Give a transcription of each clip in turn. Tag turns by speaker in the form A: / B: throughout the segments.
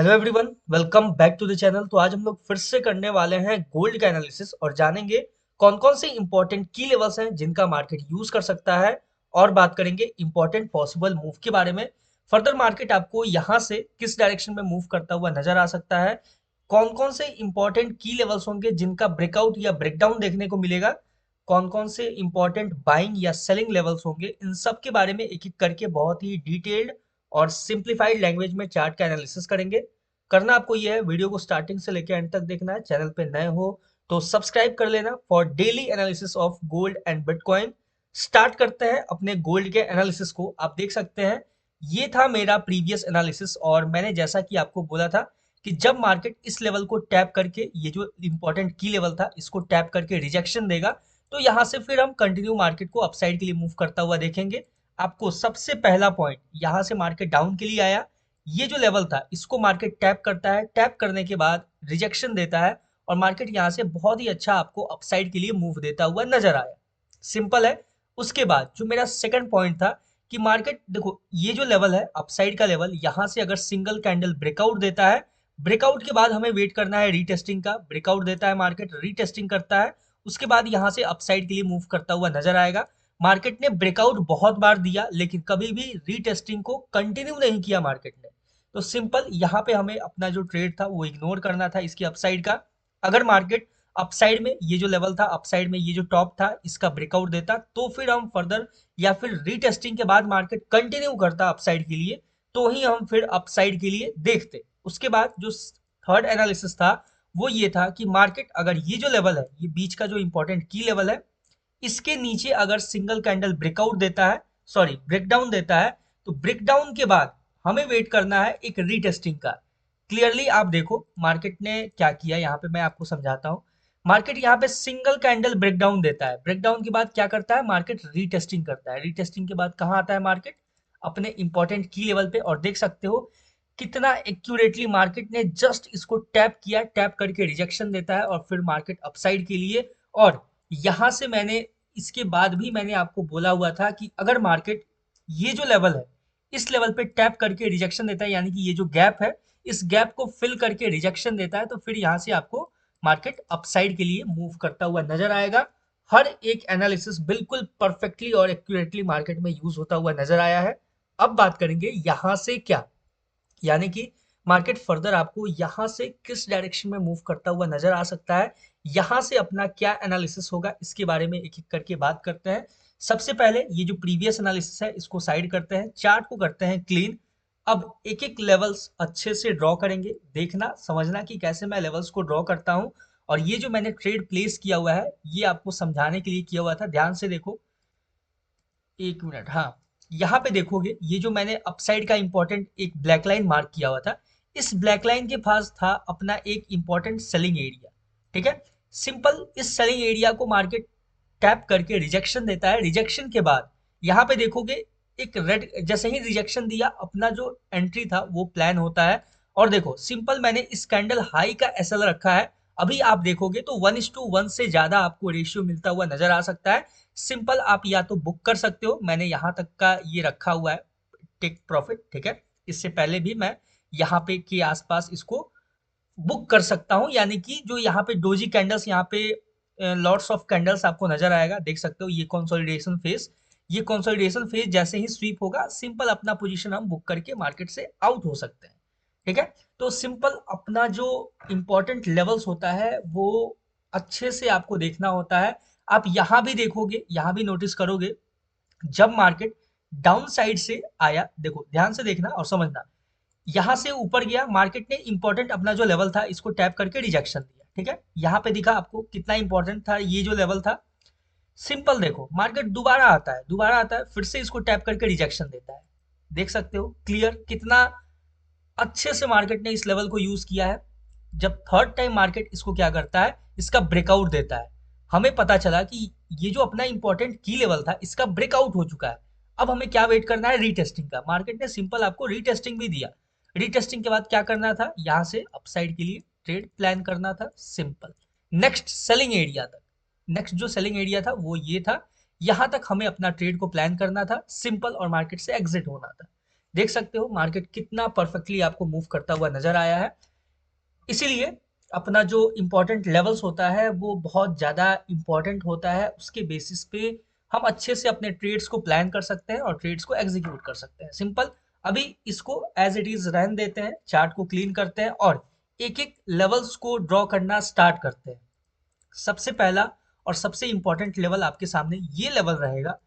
A: Hello everyone, welcome back to the channel. तो आज हम लोग फिर से करने वाले हैं गोल्ड का एनालिसिस और जानेंगे कौन कौन से इंपॉर्टेंट की लेवल्स हैं जिनका मार्केट यूज कर सकता है। और बात करेंगे इंपॉर्टेंट पॉसिबल मूव के बारे में। फर्दर मार्केट आपको यहाँ से किस डायरेक्शन में मूव करता हुआ नजर आ सकता है, कौन कौन से इंपॉर्टेंट की लेवल्स होंगे जिनका ब्रेकआउट या ब्रेकडाउन देखने को मिलेगा, कौन कौन से इंपॉर्टेंट बाइंग या सेलिंग लेवल्स होंगे, इन सब के बारे में एक एक करके बहुत ही डिटेल्ड और सिंप्लीफाइड लैंग्वेज में चार्ट का एनालिसिस करेंगे। करना आपको ये है, वीडियो को स्टार्टिंग से लेकर एंड तक देखना है। चैनल पे नए हो तो सब्सक्राइब कर लेना for daily analysis of gold and bitcoin. Start करते हैं अपने गोल्ड के एनालिसिस को। आप देख सकते हैं ये था मेरा प्रीवियस एनालिसिस और मैंने जैसा कि आपको बोला था कि जब मार्केट इस लेवल को टैप करके, ये जो इंपॉर्टेंट की लेवल था इसको टैप करके रिजेक्शन देगा तो यहाँ से फिर हम कंटिन्यू मार्केट को अपसाइड के लिए मूव करता हुआ देखेंगे। आपको सबसे पहला पॉइंट, यहाँ से मार्केट डाउन के लिए आया, ये जो लेवल था इसको मार्केट टैप करता है, टैप करने के बाद रिजेक्शन देता है और मार्केट यहाँ से बहुत ही अच्छा आपको अपसाइड के लिए मूव देता हुआ नजर आया। सिंपल है। उसके बाद जो मेरा सेकंड पॉइंट था कि मार्केट देखो ये जो लेवल है अपसाइड का लेवल, यहाँ से अगर सिंगल कैंडल ब्रेकआउट देता है, ब्रेकआउट के बाद हमें वेट करना है रीटेस्टिंग का। ब्रेकआउट देता है मार्केट, रीटेस्टिंग करता है, उसके बाद यहाँ से अपसाइड के लिए मूव करता हुआ नजर आएगा। मार्केट ने ब्रेकआउट बहुत बार दिया लेकिन कभी भी रीटेस्टिंग को कंटिन्यू नहीं किया मार्केट ने। तो सिंपल यहाँ पे हमें अपना जो ट्रेड था वो इग्नोर करना था इसकी अपसाइड का। अगर मार्केट अपसाइड में, ये जो लेवल था अपसाइड में, ये जो टॉप था इसका ब्रेकआउट देता तो फिर हम फर्दर या फिर रीटेस्टिंग के बाद मार्केट कंटिन्यू करता अपसाइड के लिए तो ही हम फिर अपसाइड के लिए देखते। उसके बाद जो थर्ड एनालिसिस था वो ये था कि मार्केट अगर ये जो लेवल है, ये बीच का जो इंपॉर्टेंट की लेवल है, इसके नीचे अगर सिंगल कैंडल ब्रेकआउट देता है, सॉरी ब्रेकडाउन देता है, तो ब्रेकडाउन के बाद हमें वेट करना है एक रीटेस्टिंग का। क्लियरली आप देखो मार्केट ने क्या किया, यहाँ पे मैं आपको समझाता हूँ। मार्केट यहाँ पे सिंगल कैंडल ब्रेकडाउन देता है, ब्रेकडाउन के बाद क्या करता है मार्केट रीटेस्टिंग करता है, रीटेस्टिंग के बाद कहाँ आता है मार्केट अपने इंपॉर्टेंट की लेवल पे। और देख सकते हो कितना एक्यूरेटली मार्केट ने जस्ट इसको टैप किया, टैप करके रिजेक्शन देता है और फिर मार्केट अपसाइड के लिए। और यहाँ से मैंने, इसके बाद भी मैंने आपको बोला हुआ था कि अगर मार्केट ये जो लेवल है इस लेवल पे टैप करके रिजेक्शन देता है, यानी कि ये जो गैप है इस गैप को फिल करके रिजेक्शन देता है, तो फिर यहाँ से आपको मार्केट अपसाइड के लिए मूव करता हुआ नजर आएगा। हर एक एनालिसिस बिल्कुल परफेक्टली और एक्यूरेटली मार्केट में यूज होता हुआ नजर आया है। अब बात करेंगे यहाँ से क्या, यानी कि मार्केट फर्दर आपको यहाँ से किस डायरेक्शन में मूव करता हुआ नजर आ सकता है, यहाँ से अपना क्या एनालिसिस होगा इसके बारे में एक एक करके बात करते हैं। सबसे पहले ये जो प्रीवियस एनालिसिस है इसको साइड करते हैं, चार्ट को करते हैं क्लीन। अब एक एक लेवल्स अच्छे से ड्रॉ करेंगे, देखना समझना कि कैसे मैं लेवल्स को ड्रॉ करता हूँ। और ये जो मैंने ट्रेड प्लेस किया हुआ है ये आपको समझाने के लिए किया हुआ था, ध्यान से देखो। एक मिनट, हाँ, यहाँ पे देखोगे ये जो मैंने अपसाइड का इंपॉर्टेंट एक ब्लैक लाइन मार्क किया हुआ था, इस ब्लैक लाइन के पास था अपना एक इंपॉर्टेंट सेलिंग एरिया। ठीक है, सिंपल इस सेलिंग एरिया को मार्केट टैप करके रिजेक्शन देता है, रिजेक्शन के बाद यहाँ पे देखोगे एक रेड, जैसे ही रिजेक्शन दिया अपना जो एंट्री था वो प्लान होता है। और देखो सिंपल मैंने इस कैंडल हाई का एसएल रखा है, अभी आप देखोगे तो 1:1 से ज्यादा आपको रेशियो मिलता हुआ नजर आ सकता है। सिंपल आप या तो बुक कर सकते हो, मैंने यहाँ तक का ये रखा हुआ है टेक प्रॉफिट। ठीक है, इससे पहले भी मैं यहाँ पे के आसपास इसको बुक कर सकता हूँ, यानी कि जो यहाँ पे डोजी कैंडल्स, यहाँ पे लॉट्स ऑफ कैंडल्स आपको नजर आएगा, देख सकते हो ये कंसोलिडेशन फेज। ये कंसोलिडेशन फेज जैसे ही स्वीप होगा सिंपल अपना पोजीशन हम बुक करके मार्केट से आउट हो सकते हैं। ठीक है, तो सिंपल अपना जो इंपॉर्टेंट लेवल्स होता है वो अच्छे से आपको देखना होता है। आप यहाँ भी देखोगे, यहाँ भी नोटिस करोगे, जब मार्केट डाउन साइड से आया, देखो ध्यान से देखना और समझना, यहाँ से ऊपर गया मार्केट ने इंपॉर्टेंट अपना जो लेवल था इसको टैप करके रिजेक्शन दिया। ठीक है, यहाँ पे दिखा आपको कितना इंपॉर्टेंट था ये जो लेवल था। सिंपल देखो मार्केट दोबारा आता है, दोबारा आता है, फिर से इसको टैप करके रिजेक्शन देता है। देख सकते हो क्लियर कितना अच्छे से मार्केट ने इस लेवल को यूज किया है। जब थर्ड टाइम मार्केट इसको क्या करता है, इसका ब्रेकआउट देता है, हमें पता चला कि ये जो अपना इंपॉर्टेंट की लेवल था इसका ब्रेकआउट हो चुका है। अब हमें क्या वेट करना है रीटेस्टिंग का। मार्केट ने सिंपल आपको रीटेस्टिंग भी दिया, रीटेस्टिंग के बाद क्या करना था, यहाँ से अपसाइड के लिए ट्रेड प्लान करना था। सिंपल नेक्स्ट सेलिंग एरिया तक, नेक्स्ट जो सेलिंग एरिया था वो ये था, यहां तक हमें अपना ट्रेड को प्लान करना था सिंपल, और मार्केट से एग्जिट होना था। देख सकते हो मार्केट कितना परफेक्टली आपको मूव करता हुआ नजर आया है। इसीलिए अपना जो इम्पोर्टेंट लेवल्स होता है वो बहुत ज़्यादा इम्पोर्टेंट होता है, उसके बेसिस पे हम अच्छे से अपने ट्रेड्स को प्लान कर सकते हैं और ट्रेड्स को एग्जीक्यूट कर सकते हैं। सिंपल, अभी इसको एज इट इज रहने देते हैं, चार्ट को क्लीन करते हैं और एक एक लेवल्स को ड्रॉ करना स्टार्ट करते हैं। सबसे पहला और सबसे इंपॉर्टेंट लेवल आपके सामने ये लेवल रहेगा।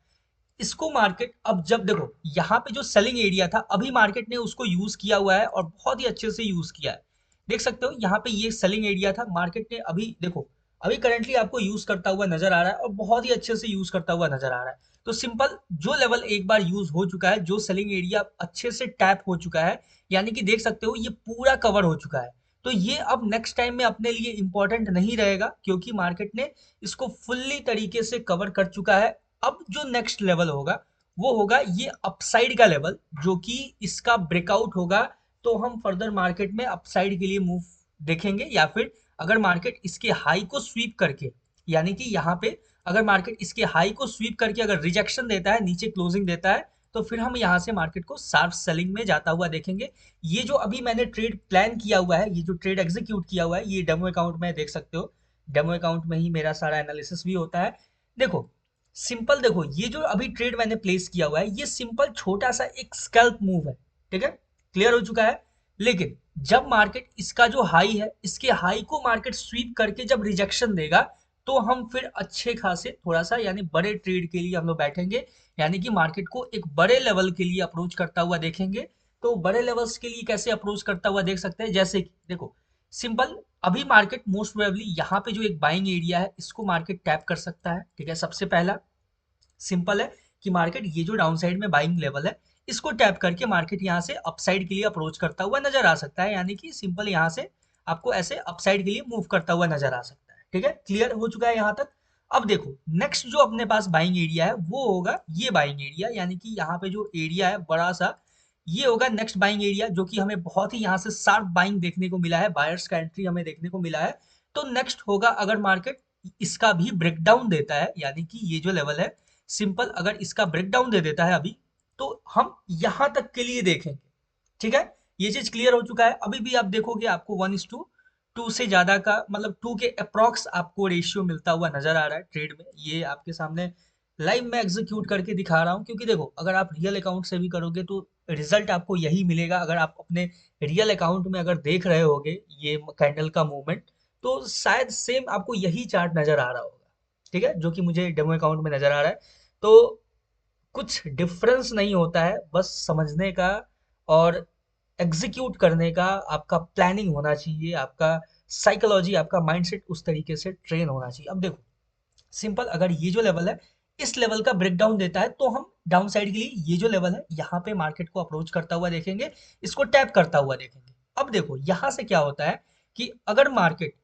A: इसको मार्केट अब जब देखो यहाँ पे जो सेलिंग एरिया था, अभी मार्केट ने उसको यूज किया हुआ है और बहुत ही अच्छे से यूज किया है। देख सकते हो यहाँ पे ये सेलिंग एरिया था, मार्केट ने अभी देखो अभी करंटली आपको यूज करता हुआ नजर आ रहा है और बहुत ही अच्छे से यूज करता हुआ नजर आ रहा है। तो सिंपल, जो लेवल एक बार यूज हो चुका है, जो सेलिंग एरिया अच्छे से टैप हो चुका है, यानी कि देख सकते हो ये पूरा कवर हो चुका है, तो ये अब नेक्स्ट टाइम में अपने लिए इंपॉर्टेंट नहीं रहेगा, क्योंकि मार्केट ने इसको फुल्ली तरीके से कवर कर चुका है। अब जो नेक्स्ट लेवल होगा वो होगा ये अपसाइड का लेवल, जो कि इसका ब्रेकआउट होगा तो हम फर्दर मार्केट में अपसाइड के लिए मूव देखेंगे, या फिर अगर मार्केट इसके हाई को स्वीप करके, यानी कि यहाँ पे अगर मार्केट इसके हाई को स्वीप करके अगर रिजेक्शन देता है, नीचे क्लोजिंग देता है, तो फिर हम यहाँ से मार्केट को शार्प सेलिंग में जाता हुआ देखेंगे। ये जो अभी मैंने ट्रेड प्लान किया हुआ है, ये जो ट्रेड एग्जीक्यूट किया हुआ है, ये डेमो अकाउंट में देख सकते हो। डेमो अकाउंट में ही मेरा सारा एनालिसिस भी होता है। देखो सिंपल, देखो ये जो अभी ट्रेड मैंने प्लेस किया हुआ है, ये सिंपल छोटा सा एक स्कैल्प मूव है, ठीक है, क्लियर हो चुका है। लेकिन जब मार्केट इसका जो हाई है, इसके हाई को मार्केट स्वीप करके जब रिजेक्शन देगा, तो हम फिर अच्छे खासे थोड़ा सा यानी बड़े ट्रेड के लिए हम लोग बैठेंगे, यानी कि मार्केट को एक बड़े लेवल के लिए अप्रोच करता हुआ देखेंगे। तो बड़े लेवल्स के लिए कैसे अप्रोच करता हुआ देख सकते हैं, जैसे कि देखो सिंपल, अभी मार्केट मोस्ट प्रोबेबली यहाँ पे जो एक बाइंग एरिया है, इसको मार्केट टैप कर सकता है, ठीक है। सबसे पहला सिंपल है कि मार्केट ये जो डाउन साइड में बाइंग लेवल है, इसको टैप करके मार्केट यहाँ से अपसाइड के लिए अप्रोच करता हुआ नजर आ सकता है, यानी कि सिंपल यहाँ से आपको ऐसे अपसाइड के लिए मूव करता हुआ नजर आ सकता है, ठीक है। क्लियर हो चुका है यहाँ तक। अब देखो नेक्स्ट जो अपने पास बाइंग एरिया है वो होगा ये बाइंग एरिया, यानी कि यहाँ पे जो एरिया है बड़ा सा, ये होगा नेक्स्ट बाइंग एरिया, जो कि हमें बहुत ही यहाँ से शार्प बाइंग देखने को मिला है, बायर्स का एंट्री हमें देखने को मिला है। तो नेक्स्ट होगा अगर मार्केट इसका भी ब्रेकडाउन देता है, यानी कि ये जो लेवल है, सिंपल अगर इसका ब्रेकडाउन दे देता है अभी, तो हम यहां तक के लिए देखेंगे, ठीक है। ये चीज क्लियर हो चुका है। अभी भी आप देखोगे आपको 1:2 से ज्यादा का मतलब 2 के अप्रॉक्स आपको रेशियो मिलता हुआ नजर आ रहा है ट्रेड में। ये आपके सामने लाइव में एग्जीक्यूट करके दिखा रहा हूँ, क्योंकि देखो अगर आप रियल अकाउंट से भी करोगे तो रिजल्ट आपको यही मिलेगा। अगर आप अपने रियल अकाउंट में अगर देख रहे होगे ये कैंडल का मूवमेंट, तो शायद सेम आपको यही चार्ट नजर आ रहा होगा, ठीक है, जो कि मुझे डेमो अकाउंट में नजर आ रहा है। तो कुछ डिफरेंस नहीं होता है, बस समझने का और एग्जीक्यूट करने का आपका प्लानिंग होना चाहिए, आपका साइकोलॉजी, आपका माइंडसेट उस तरीके से ट्रेन होना चाहिए। अब देखो सिंपल, अगर ये जो लेवल है इस लेवल का ब्रेकडाउन देता है, तो हम डाउन साइड के लिए ये जो लेवल है यहाँ पे मार्केट को अप्रोच करता हुआ देखेंगे, इसको टैप करता हुआ देखेंगे। अब देखो यहाँ से क्या होता है कि अगर मार्केट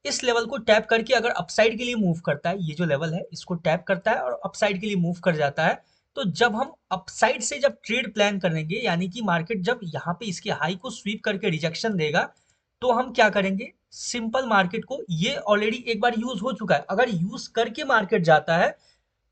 A: इस लेवल को टैप करके अगर अपसाइड के लिए मूव करता है, ये जो लेवल है इसको टैप करता है और अपसाइड के लिए मूव कर जाता है, तो जब हम अपसाइड से जब ट्रेड प्लान करेंगे, यानी कि मार्केट जब यहाँ पे इसके हाई को स्वीप करके रिजेक्शन देगा, तो हम क्या करेंगे, सिंपल मार्केट को, ये ऑलरेडी एक बार यूज हो चुका है, अगर यूज करके मार्केट जाता है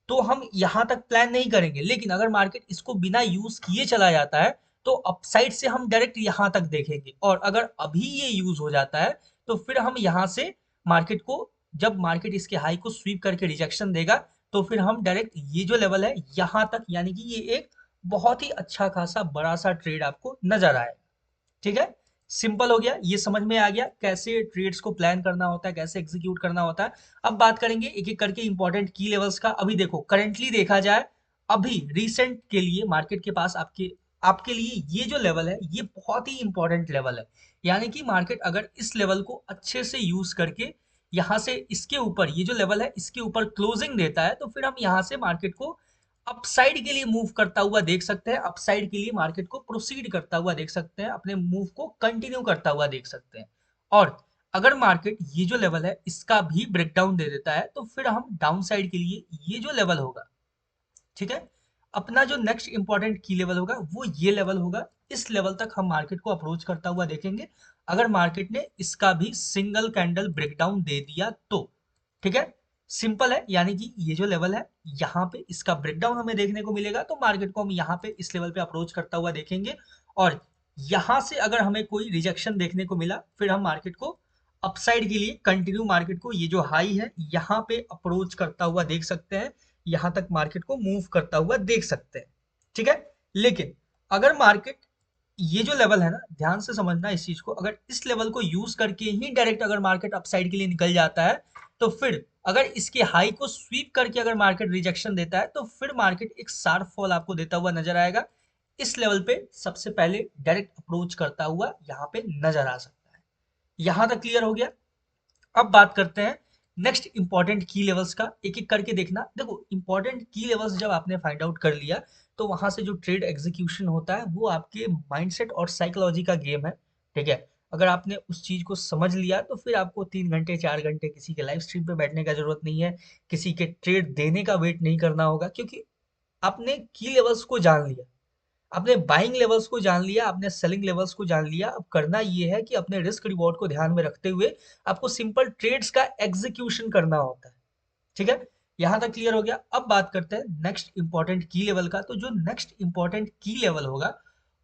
A: तो हम यहां तक प्लान नहीं करेंगे। लेकिन अगर मार्केट इसको बिना यूज किए चला जाता है, तो अपसाइड से हम डायरेक्ट यहां तक देखेंगे, और अगर अभी ये यूज हो जाता है, तो फिर हम यहां से मार्केट को, जब मार्केट इसके हाई को स्वीप करके रिजेक्शन देगा, तो फिर हम डायरेक्ट ये जो लेवल है यहां तक, यानी कि ये एक बहुत ही अच्छा खासा बड़ा सा ट्रेड आपको नजर आएगा, ठीक है। सिंपल हो गया, ये समझ में आ गया कैसे ट्रेड्स को प्लान करना होता है, कैसे एग्जीक्यूट करना होता है। अब बात करेंगे एक एक करके इंपॉर्टेंट की लेवल्स का। अभी देखो करंटली देखा जाए, अभी रिसेंट के लिए मार्केट के पास आपके आपके लिए ये जो लेवल है ये बहुत ही इंपॉर्टेंट लेवल है, यानी कि मार्केट अगर इस लेवल को अच्छे से यूज करके यहाँ से इसके ऊपर, ये जो लेवल है इसके ऊपर क्लोजिंग देता है, तो फिर हम यहाँ से मार्केट को अपसाइड के लिए मूव करता हुआ देख सकते हैं, अपसाइड के लिए मार्केट को प्रोसीड करता हुआ देख सकते हैं, अपने मूव को कंटिन्यू करता हुआ देख सकते हैं। और अगर मार्केट ये जो लेवल है इसका भी ब्रेकडाउन दे देता है, तो फिर हम डाउन साइड के लिए ये जो लेवल होगा, ठीक है, अपना जो नेक्स्ट इंपॉर्टेंट की लेवल होगा वो ये लेवल होगा। इस लेवल तक हम मार्केट को अप्रोच करता हुआ देखेंगे, अगर मार्केट ने इसका भी सिंगल कैंडल ब्रेकडाउन दे दिया तो, ठीक है। सिंपल है, यानी कि ये जो लेवल है यहाँ पे इसका ब्रेकडाउन हमें देखने को मिलेगा, तो मार्केट को हम यहाँ पे इस लेवल पे अप्रोच करता हुआ देखेंगे। और यहाँ से अगर हमें कोई रिजेक्शन देखने को मिला, फिर हम मार्केट को अपसाइड के लिए कंटिन्यू मार्केट को ये जो हाई है यहाँ पे अप्रोच करता हुआ देख सकते हैं, यहाँ तक मार्केट को मूव करता हुआ देख सकते हैं। ठीक है, लेकिन अगर मार्केट ये जो लेवल है ना, ध्यान से समझना इस चीज को, अगर इस लेवल को यूज करके ही डायरेक्ट अगर मार्केट अपसाइड के लिए निकल जाता है, तो फिर अगर इसके हाई को स्वीप करके अगर मार्केट रिजेक्शन देता है, तो फिर मार्केट एक शार्प फॉल आपको देता हुआ नजर आएगा। इस लेवल पे सबसे पहले डायरेक्ट अप्रोच करता हुआ यहाँ पे नजर आ सकता है। यहां तक क्लियर हो गया। अब बात करते हैं नेक्स्ट इंपॉर्टेंट की लेवल्स का, एक एक करके देखना। देखो, इंपॉर्टेंट की लेवल्स जब आपने फाइंड आउट कर लिया, तो वहां से जो ट्रेड एग्जीक्यूशन होता है वो आपके माइंडसेट और साइकोलॉजी का गेम है। ठीक है, अगर आपने उस चीज को समझ लिया, तो फिर आपको 3 घंटे 4 घंटे किसी के लाइव स्ट्रीम पे बैठने का जरूरत नहीं है, किसी के ट्रेड देने का वेट नहीं करना होगा, क्योंकि आपने की लेवल्स को जान लिया, आपने बाइंग लेवल्स को जान लिया, आपने सेलिंग लेवल्स को जान लिया। अब करना ये है कि अपने रिस्क रिवॉर्ड को ध्यान में रखते हुए आपको सिंपल ट्रेड्स का एग्जीक्यूशन करना होता है। ठीक है, यहां तक क्लियर हो गया। अब बात करते हैं नेक्स्ट इंपॉर्टेंट की लेवल का। तो जो नेक्स्ट इंपॉर्टेंट की लेवल होगा,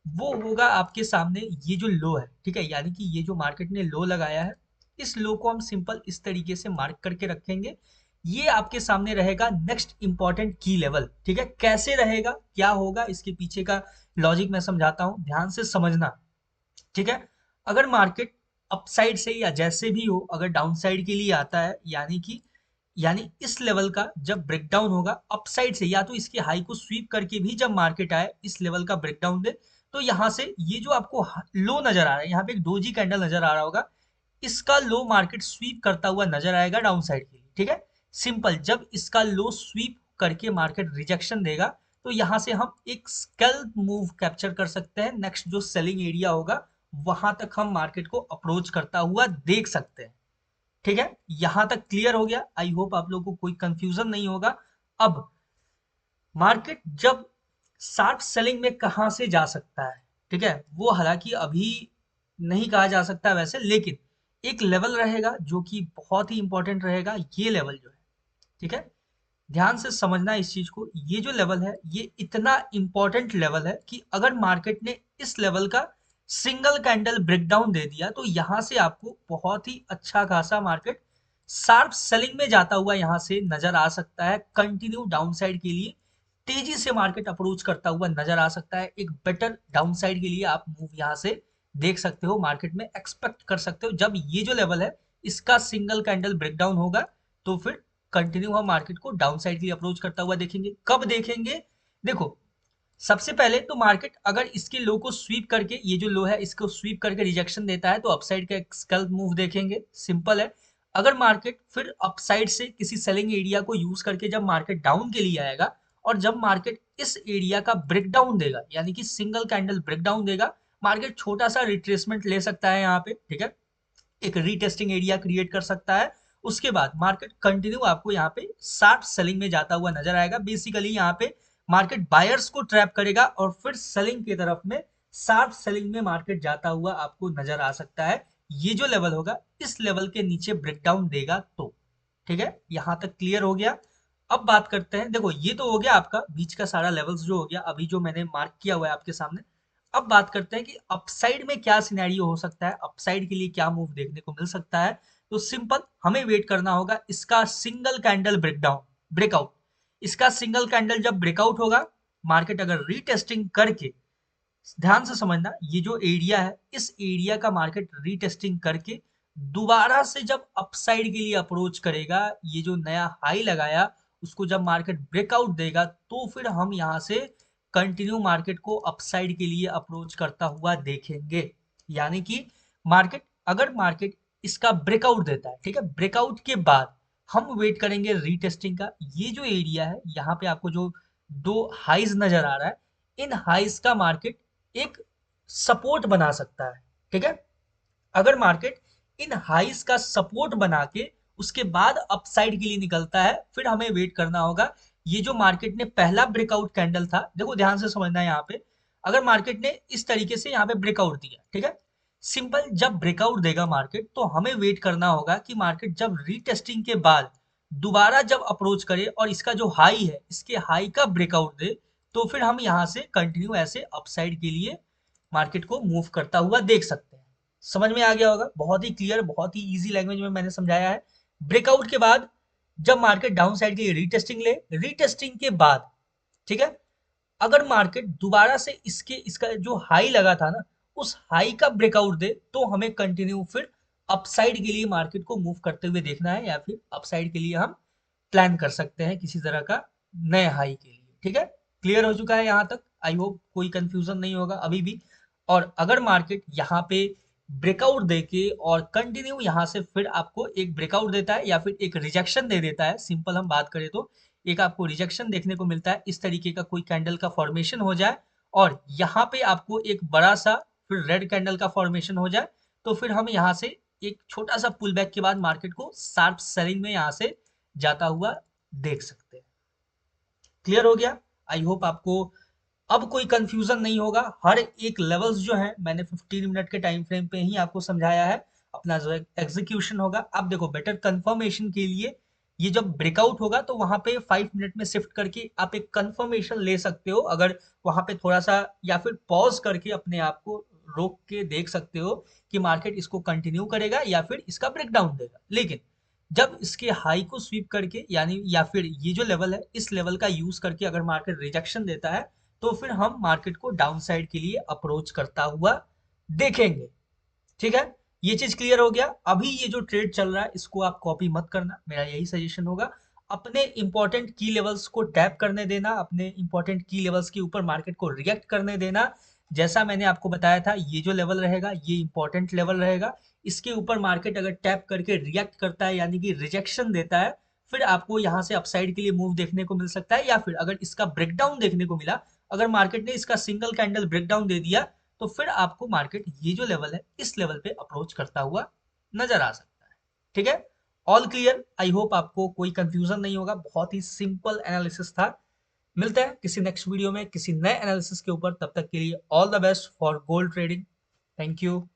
A: वो होगा आपके सामने ये जो लो है। ठीक है, यानी कि ये जो मार्केट ने लो लगाया है, इस लो को हम सिंपल इस तरीके से मार्क करके रखेंगे। ये आपके सामने रहेगा नेक्स्ट इंपॉर्टेंट की लेवल। ठीक है, कैसे रहेगा, क्या होगा, इसके पीछे का लॉजिक मैं समझाता हूं, ध्यान से समझना। ठीक है, अगर मार्केट अपसाइड से या जैसे भी हो अगर डाउन साइड के लिए आता है, यानी इस लेवल का जब ब्रेकडाउन होगा अपसाइड से, या तो इसके हाई को स्वीप करके भी जब मार्केट आए इस लेवल का ब्रेकडाउन दे, तो यहां से ये जो आपको लो नजर आ रहा है, यहाँ पे एक डोजी कैंडल नजर आ रहा होगा, इसका लो मार्केट स्वीप करता हुआ नजर आएगा डाउन साइड के लिए। ठीक है, सिंपल, जब इसका लो स्वीप करके मार्केट रिजेक्शन देगा, तो यहां से हम एक स्कैल्प मूव कैप्चर कर सकते हैं। नेक्स्ट जो सेलिंग एरिया होगा, वहां तक हम मार्केट को अप्रोच करता हुआ देख सकते हैं। ठीक है, यहां तक क्लियर हो गया। आई होप आप लोगों को कोई कंफ्यूजन नहीं होगा। अब मार्केट जब शार्प सेलिंग में कहां से जा सकता है, ठीक है, वो हालांकि अभी नहीं कहा जा सकता वैसे, लेकिन एक लेवल रहेगा जो कि बहुत ही इंपॉर्टेंट रहेगा, ये लेवल जो है। ठीक है, ध्यान से समझना इस चीज को, ये जो लेवल है ये इतना इंपॉर्टेंट लेवल है कि अगर मार्केट ने इस लेवल का सिंगल कैंडल ब्रेकडाउन दे दिया, तो यहां से आपको बहुत ही अच्छा खासा मार्केट शार्प सेलिंग में जाता हुआ यहां से नजर आ सकता है। कंटिन्यू डाउन साइड के लिए तेजी से मार्केट अप्रोच करता हुआ नजर आ सकता है। एक बेटर डाउन साइड के लिए आप मूव यहां से देख सकते हो, मार्केट में एक्सपेक्ट कर सकते हो। जब ये जो लेवल है इसका सिंगल कैंडल ब्रेकडाउन होगा, तो फिर कंटिन्यू हम मार्केट को डाउन साइड के लिए अप्रोच करता हुआ देखेंगे। कब देखेंगे, देखो, सबसे पहले तो मार्केट अगर इसके लो को स्वीप करके, ये जो लो है इसको स्वीप करके रिजेक्शन देता है, तो अपसाइड का एक स्कैल्प मूव देखेंगे, सिंपल है। अगर मार्केट फिर अपसाइड से किसी सेलिंग एरिया को यूज करके जब मार्केट डाउन के लिए आएगा, और जब मार्केट इस एरिया का ब्रेकडाउन देगा, यानी कि सिंगल कैंडल ब्रेकडाउन देगा, मार्केट छोटा सा रिट्रेसमेंट ले सकता है यहाँ पे। ठीक है, एक रीटेस्टिंग एरिया क्रिएट कर सकता है। उसके बाद मार्केट कंटिन्यू आपको यहाँ पे शार्प सेलिंग में जाता हुआ नजर आएगा। बेसिकली यहाँ पे मार्केट बायर्स को ट्रैप करेगा और फिर सेलिंग की तरफ में शार्प सेलिंग में मार्केट जाता हुआ आपको नजर आ सकता है। ये जो लेवल होगा इस लेवल के नीचे ब्रेकडाउन देगा तो। ठीक है, यहां तक क्लियर हो गया। अब बात करते हैं, देखो ये तो हो गया आपका बीच का सारा लेवल्स जो हो गया अभी जो मैंने मार्क किया हुआ है आपके सामने। अब बात करते हैं कि अपसाइड में क्या सिनेरियो हो सकता है, अपसाइड के लिए क्या मूव देखने को मिल सकता है। तो सिंपल, हमें वेट करना होगा इसका सिंगल कैंडल ब्रेकडाउन, ब्रेकआउट। इसका सिंगल कैंडल जब ब्रेकआउट होगा, मार्केट अगर रीटेस्टिंग करके, ध्यान से समझना, ये जो एरिया है इस एरिया का मार्केट रीटेस्टिंग करके दोबारा से जब अपसाइड के लिए अप्रोच करेगा, ये जो नया हाई लगाया उसको जब मार्केट ब्रेकआउट देगा, तो फिर हम यहां से कंटिन्यू मार्केट को अपसाइड के लिए अप्रोच करता हुआ देखेंगे। यानी कि मार्केट, अगर मार्केट इसका ब्रेकआउट देता है, ठीक है, ब्रेकआउट के बाद हम वेट करेंगे रीटेस्टिंग का। ये जो एरिया है यहाँ पे आपको जो दो हाइज नजर आ रहा है, इन हाइज का मार्केट एक सपोर्ट बना सकता है। ठीक है, अगर मार्केट इन हाइस का सपोर्ट बना के उसके बाद अपसाइड के लिए निकलता है, फिर हमें वेट करना होगा। ये जो मार्केट ने पहला ब्रेकआउट कैंडल था, देखो ध्यान से समझना है यहाँ पे, अगर मार्केट ने इस तरीके से यहाँ पे ब्रेकआउट दिया, ठीक है, सिंपल, जब ब्रेकआउट देगा मार्केट, तो हमें वेट करना होगा कि मार्केट जब रीटेस्टिंग के बाद दोबारा जब अप्रोच करे और इसका जो हाई है इसके हाई का ब्रेकआउट दे, तो फिर हम यहाँ से कंटिन्यू ऐसे अपसाइड के लिए मार्केट को मूव करता हुआ देख सकते हैं। समझ में आ गया होगा, बहुत ही क्लियर, बहुत ही इजी लैंग्वेज में मैंने समझाया है। ब्रेकआउट के बाद जब मार्केट डाउन साइड के लिए रीटेस्टिंग ले, रीटेस्टिंग के बाद ठीक है, अगर मार्केट दोबारा से इसका जो हाई लगा था ना, उस हाई का ब्रेकआउट दे, तो हमें कंटिन्यू फिर अपसाइड के लिए मार्केट को मूव करते हुए देखना है, या फिर अपसाइड के लिए हम प्लान कर सकते हैं किसी तरह का नए हाई के लिए। ठीक है, क्लियर हो चुका है यहाँ तक? आई होप कोई कंफ्यूजन नहीं होगा अभी भी। और अगर मार्केट यहाँ पे ब्रेकआउट देके और कंटिन्यू यहाँ से फिर आपको एक ब्रेकआउट देता है या फिर एक रिजेक्शन दे देता है, सिंपल हम बात करें तो एक आपको रिजेक्शन देखने को मिलता है, इस तरीके का कोई कैंडल का फॉर्मेशन हो जाए और यहाँ पे आपको एक बड़ा सा फिर रेड कैंडल का फॉर्मेशन हो जाए, तो फिर हम यहाँ से एक छोटा सा पुल बैक के बाद मार्केट को शार्प सेलिंग में यहाँ से जाता हुआ देख सकते हैं। क्लियर हो गया? आई होप आपको अब कोई कंफ्यूजन नहीं होगा। हर एक लेवल्स जो है मैंने 15 मिनट के टाइम फ्रेम पे ही आपको समझाया है। अपना जो एग्जीक्यूशन होगा, अब देखो बेटर कंफर्मेशन के लिए ये जब ब्रेकआउट होगा तो वहां पे 5 मिनट में शिफ्ट करके आप एक कंफर्मेशन ले सकते हो, अगर वहां पे थोड़ा सा या फिर पॉज करके अपने आप को रोक के देख सकते हो कि मार्केट इसको कंटिन्यू करेगा या फिर इसका ब्रेकडाउन देगा। लेकिन जब इसके हाई को स्वीप करके यानी या फिर ये जो लेवल है इस लेवल का यूज करके अगर मार्केट रिजेक्शन देता है, तो फिर हम मार्केट को डाउन साइड के लिए अप्रोच करता हुआ देखेंगे। ठीक है, ये चीज क्लियर हो गया। अभी ये जो ट्रेड चल रहा है इसको आप कॉपी मत करना, मेरा यही सजेशन होगा। अपने इंपॉर्टेंट की लेवल्स को टैप करने देना, अपने इंपॉर्टेंट की लेवल्स के ऊपर मार्केट को रिएक्ट करने देना। जैसा मैंने आपको बताया था, ये जो लेवल रहेगा ये इंपॉर्टेंट लेवल रहेगा, इसके ऊपर मार्केट अगर टैप करके रिएक्ट करता है यानी कि रिजेक्शन देता है, फिर आपको यहाँ से अपसाइड के लिए मूव देखने को मिल सकता है। या फिर अगर इसका ब्रेकडाउन देखने को मिला, अगर मार्केट ने इसका सिंगल कैंडल ब्रेकडाउन दे दिया, तो फिर आपको मार्केट ये जो लेवल है इस लेवल पे अप्रोच करता हुआ नजर आ सकता है। ठीक है, ऑल क्लियर? आई होप आपको कोई कंफ्यूजन नहीं होगा, बहुत ही सिंपल एनालिसिस था। मिलते हैं किसी नेक्स्ट वीडियो में किसी नए एनालिसिस के ऊपर, तब तक के लिए all the best for gold trading. Thank you.